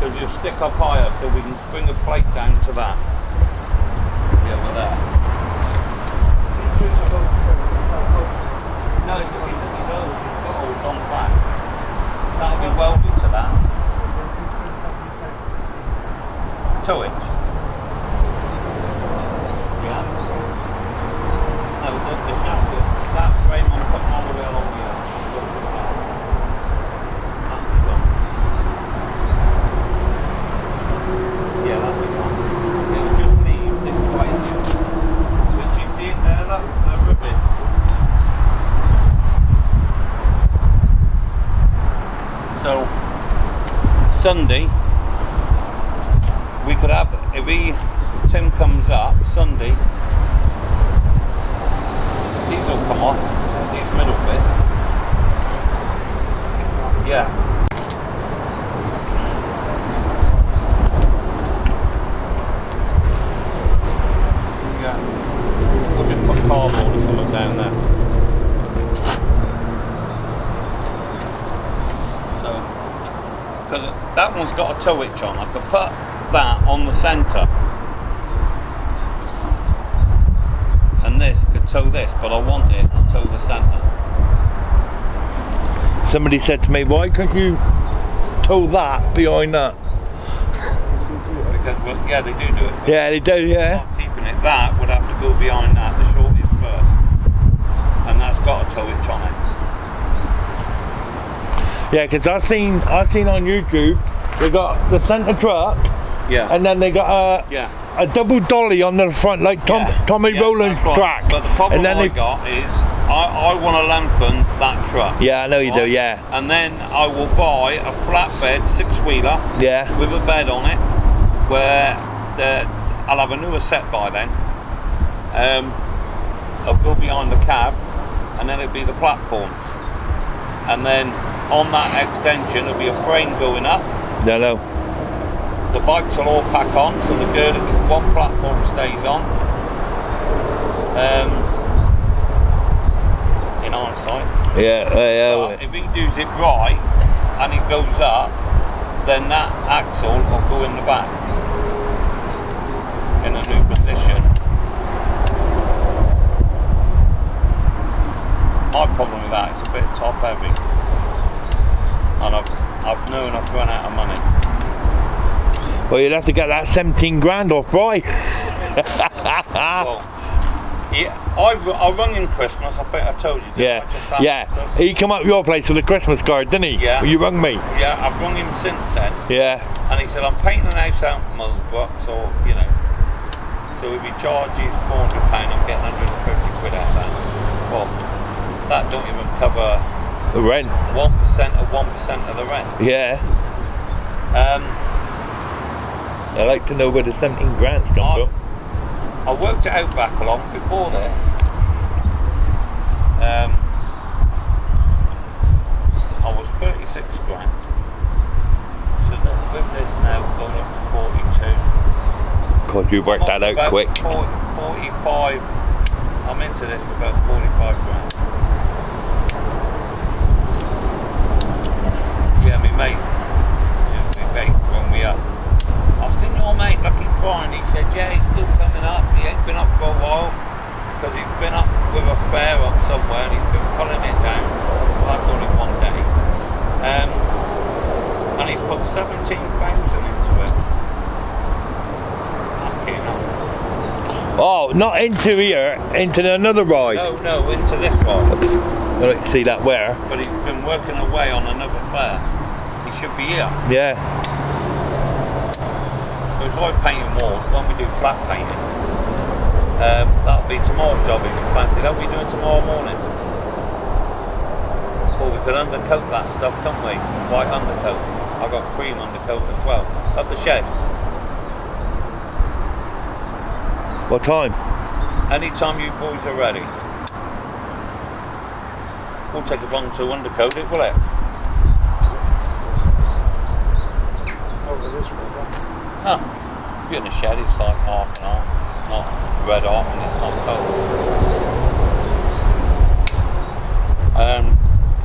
So you stick up higher so we can bring a plate down to that. Yeah, we're there. No, it's got holes on the back. That'll be welded to that. 2 inch. Yeah. No, the shaft, that frame I'm putting all the way along here. That'll be done. Yeah, that'll be done. It'll just leave this plate here. So do you see it there, that rivet? So, Sunday, we could have, if Tim comes up, Sunday, these will come off, these middle bits. Yeah. Yeah. We'll just put cardboard or something down there. So, because that one's got a tow hitch on, I could put that on the centre. And this could tow this, but I want it to tow the centre. Somebody said to me, why couldn't you tow that behind that? because, well, yeah, they do it. But Yeah, they do, yeah. not keeping it. That would have to go behind that, the shortest first. And that's got a tow hitch on it. Yeah, because I've seen on YouTube, they got the centre truck, Yeah. and then they got Yeah. a double dolly on the front, like Tommy Yeah, Rowland's that's right. track. But the problem and then I they, got is I want to lengthen that truck. yeah, I know you do, yeah. And then I will buy a flatbed 6-wheeler Yeah. with a bed on it, where I'll have a newer set by then. I'll go behind the cab, and then it'll be the platforms. And then on that extension, there'll be a frame going up. No. The bikes will all pack on, so the girder, one platform stays on. In hindsight. Yeah, But if he does it right and it goes up, then that axle will go in the back in a new position. My problem with that is a bit top heavy, and I've known I've run out of money. Well, you'd have to get that 17 grand off, boy. Well, yeah, I rung him Christmas. I bet I told you. Didn't I? Just after Yeah. Christmas. He come up your place with a Christmas card, didn't he? Yeah. Well, you rung me. Yeah, I've rung him since then, Yeah. and he said I'm painting an house out in Mulbrook, so you know. So if he charges £400, I'm getting 150 quid out of that. Well, that don't even cover The rent. 1% of 1% of the rent. Yeah. I'd like to know where the 17 grand's come from. I worked it out back along before this. I was 36 grand. So with this now going up to 42. God, you worked that out About quick. 45. I'm into this for about 45 grand. Yeah, my mate rung me up. I was thinking, oh mate, Lucky Brian. He said, yeah, he's still coming up. He ain't been up for a while because he's been up with a fare up somewhere and he's been pulling it down. Well, that's only one day. And he's put 17,000 into it. Fucking hell. Oh, not into here, into another ride. No, into this ride. I'd like to see that where. But he's been working away on another fare. He should be here. Yeah. So it's like painting walls. When we do flat painting, that'll be tomorrow's job if you fancy. That'll be doing tomorrow morning. Or we could undercoat that stuff, can't we? White undercoat. I've got cream undercoat as well. Up the shed. What time? Anytime you boys are ready. Won't take as long to undercoat it, will it? Over this way, No. If you're in the shed, it's like half an hour. Not red hot and it's not cold.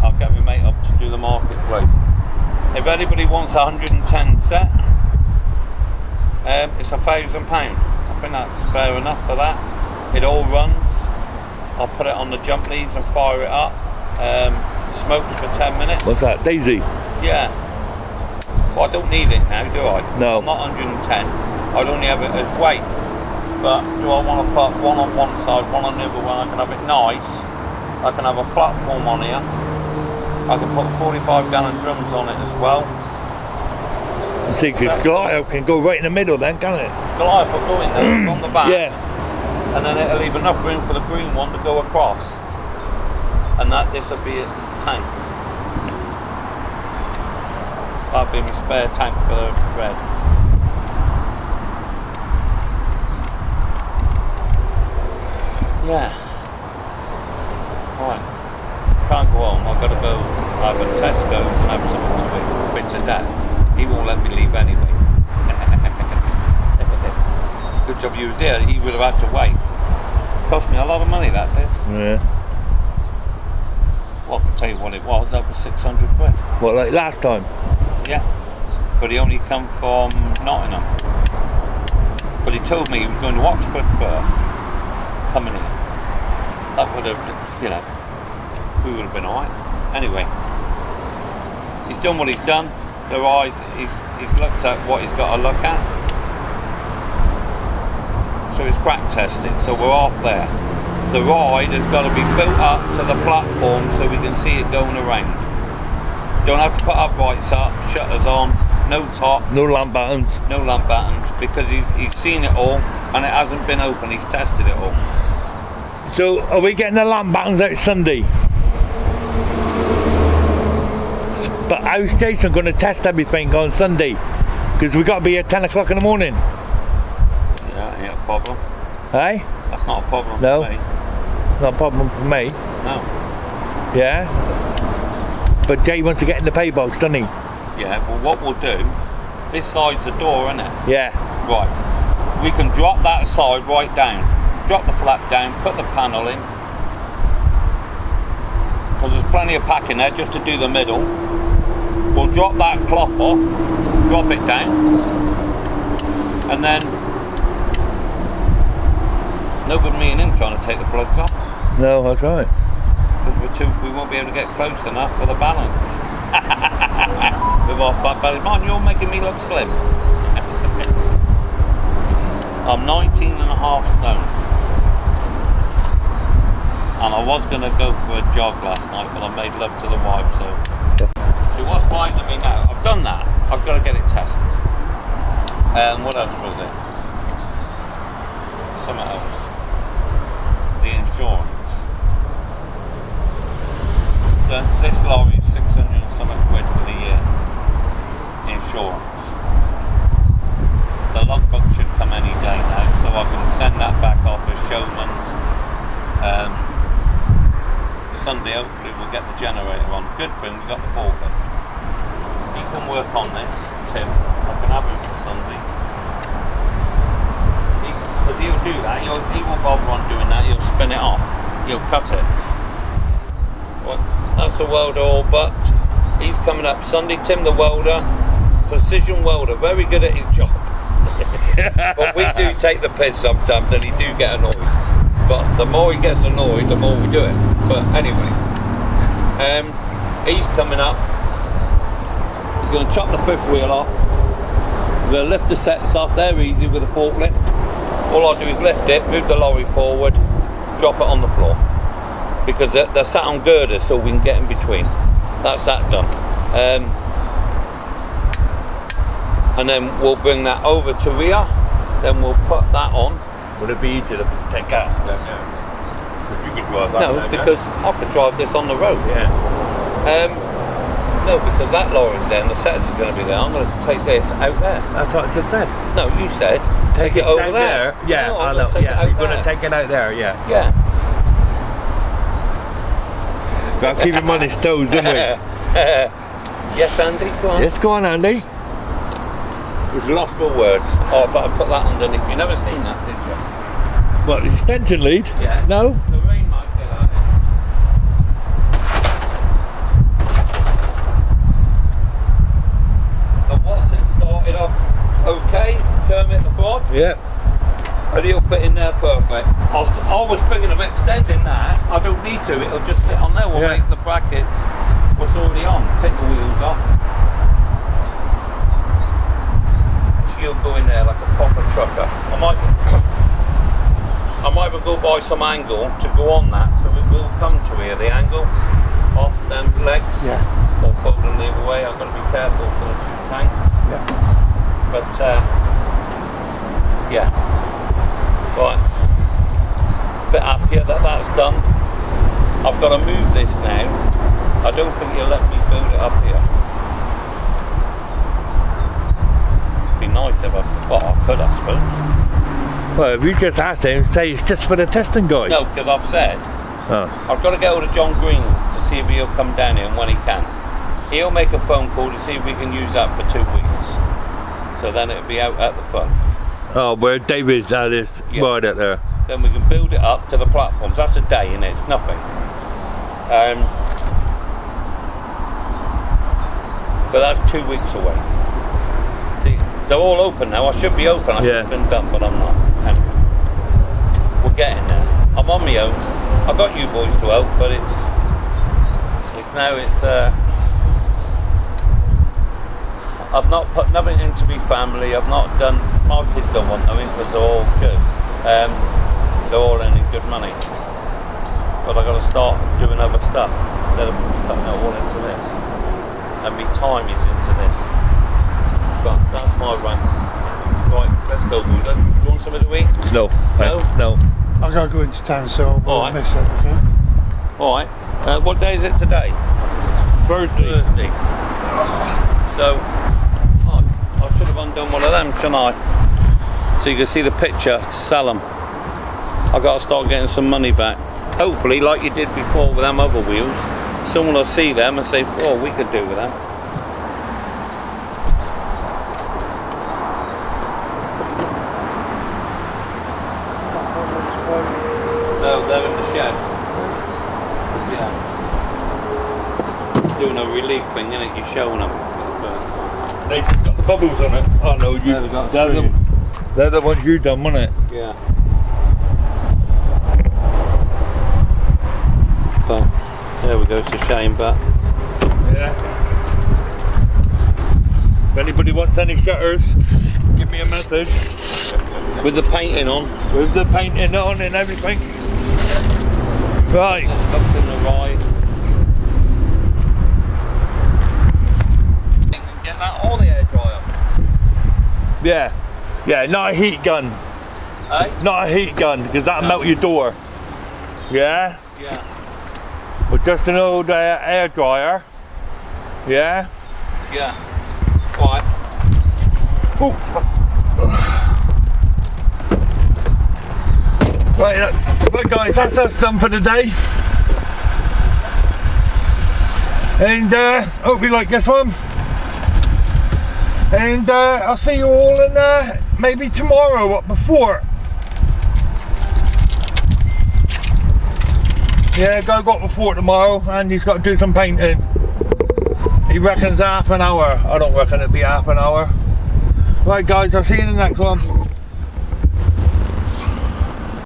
I'll get my mate up to do the marketplace. If anybody wants 110 set, it's £1,000. I think that's fair enough for that. It all runs. I'll put it on the jump leads and fire it up. Smokes for 10 minutes. What's that? Daisy? Yeah. Well, I don't need it now, do I? No. I'm not 110. I'd only have it as weight. But do I want to put one on one side, one on the other one? I can have it nice. I can have a platform on here. I can put 45-gallon drums on it as well. See, because Goliath can go right in the middle then, can't it? Goliath will go in there on the back. Yeah. And then it'll leave enough room for the green one to go across. And this will be its tank. That'll be my spare tank for the red. Yeah. Right. Can't go home. I've got to go either Tesco and have something to eat. Bits of that. He won't let me leave anyway. Good job you was there. He would have had to wait. Cost me a lot of money that did. Yeah. Well, I can tell you what it was. That was 600 quid. What, like last time? Yeah. But he only come from Nottingham. But he told me he was going to Oxford first. Coming in. That would have, you know, we would have been alright. Anyway. He's done what he's done. The ride, he's looked at what he's got to look at. so it's crack tested, so we're off there. The ride has got to be built up to the platform so we can see it going around. Don't have to put uprights up, shutters on, no top, No lamp buttons. no lamp buttons, because he's seen it all and it hasn't been open, he's tested it all. So are we getting the lamp buttons out Sunday? But how's Jason going to test everything on Sunday? Because we got to be at 10 o'clock in the morning. Yeah, ain't a problem. Eh? That's not a problem No. for me. Not a problem for me. No. Yeah? But Jay wants to get in the pay box, doesn't he? Yeah, well what we'll do, this side's the door, isn't it? Yeah. Right. We can drop that side right down. Drop the flap down, put the panel in. Because there's plenty of packing there just to do the middle. We'll drop that cloth off, drop it down. And then, no good me and him trying to take the plugs off. No, that's right. Because we won't be able to get close enough for the balance. With our fat belly. Man, you're making me look slim. I'm 19 and a half stone. And I was going to go for a jog last night, but I made love to the wife, so. See what's frightening me now? I've done that. I've got to get it tested. What else was it? Something else. The insurance. This lorry is 600 and something quid for the year. Insurance. The logbook should come any day now, so I can send that back off as showman's. Sunday hopefully we'll get the generator on. Good thing we got the forklift. He can work on this, Tim. I can have him for Sunday. But he'll do that, he won't bother on doing that, he'll spin it off. He'll cut it. Well, that's the welder all but. He's coming up Sunday, Tim the welder. Precision welder, very good at his job. But we do take the piss sometimes and he do get annoyed. But the more he gets annoyed, the more we do it. But anyway, he's coming up. He's going to chop the fifth wheel off. We're going to lift the sets off. They're easy with a forklift. All I do is lift it, move the lorry forward, drop it on the floor. Because they're sat on girders so we can get in between. That's that done. And then we'll bring that over to rear. Then we'll put that on. Would it be easier to take out? Don't know. You could drive that. No, because I could drive this on the road. Yeah. No, because that lorry's there and the sets are going to be there. I'm going to take this out there. That's what I just said. No, you said take it over down there. Yeah, No, I I'm know. gonna take it Yeah, out you're going there. to take it out there. Yeah. Yeah. Got to keep him on his toes, don't we? Yes, Andy, go on. Yes, go on, Andy. We've lost my words. Oh, but I put that underneath. You never seen that, did you? What, the extension lead? Yeah. No? The rain might get out. And what's it started off okay? Kermit the Frog? Yeah. And he'll fit in there perfect. I was thinking of extending that. I don't need to, it'll just sit on there. We'll Yeah. make the brackets what's already on. Take the wheels off. She'll go in there like a proper trucker. I might even go buy some angle to go on that, so it will come to here, the angle off them legs. Yeah. Or fold them the other way. I've got to be careful for the two tanks. Yeah. But yeah. Right. A bit happier that that's done. I've got to move this now. I don't think you'll let me build it up here. Be nice if I could, I suppose. Well, if you just ask him, say it's just for the testing guy. No, because I've said Oh. I've got to get hold of John Green to see if he'll come down here and when he can. He'll make a phone call to see if we can use that for 2 weeks. So then it'll be out at the front. Oh, where David's at is Yeah. right out there. Then we can build it up to the platforms. That's a day in it, it's nothing. But that's 2 weeks away. See, they're all open now. I should be open. I should have been done, but I'm not. Anyway, we're getting there. I'm on my own. I've got you boys to help, but it's I've not put nothing into my family. I've not done, my kids don't want nothing because they're all good. They're all earning good money. But I've got to start doing other stuff. Instead of putting it all into this. And my time is into this. But that's my run. Right, let's go, Buddha. Do you want something to eat? No. No? No. I've got to go into town, so I won't Alright. miss it, okay? Alright. What day is it today? Thursday. So, I should have undone one of them, shouldn't I? So you can see the picture to sell them. I've got to start getting some money back. Hopefully, like you did before with them other wheels, someone will see them and say, oh, we could do with that. No, they're in the shed. Yeah. Doing a relief thing, innit? You're showing them. They just got the bubbles on it. Oh no, Yeah, they've got three. they're the ones you done, wasn't it? Yeah. But there we go, it's a shame, but Yeah. If anybody wants any shutters, give me a message. with the painting on, With the painting on and everything. Right. up in the right. You can get that on the air dryer. Yeah. Yeah, not a heat gun. Eh? Not a heat gun, because that'll melt your door. Yeah? Yeah. But just an old air dryer. Yeah? Yeah. Right. Right guys, that's us done for the day. And hope you like this one. And I'll see you all in maybe tomorrow or before. Yeah, go got before tomorrow, and he's got to do some painting. He reckons half an hour. I don't reckon it'd be half an hour. Right guys, I'll see you in the next one.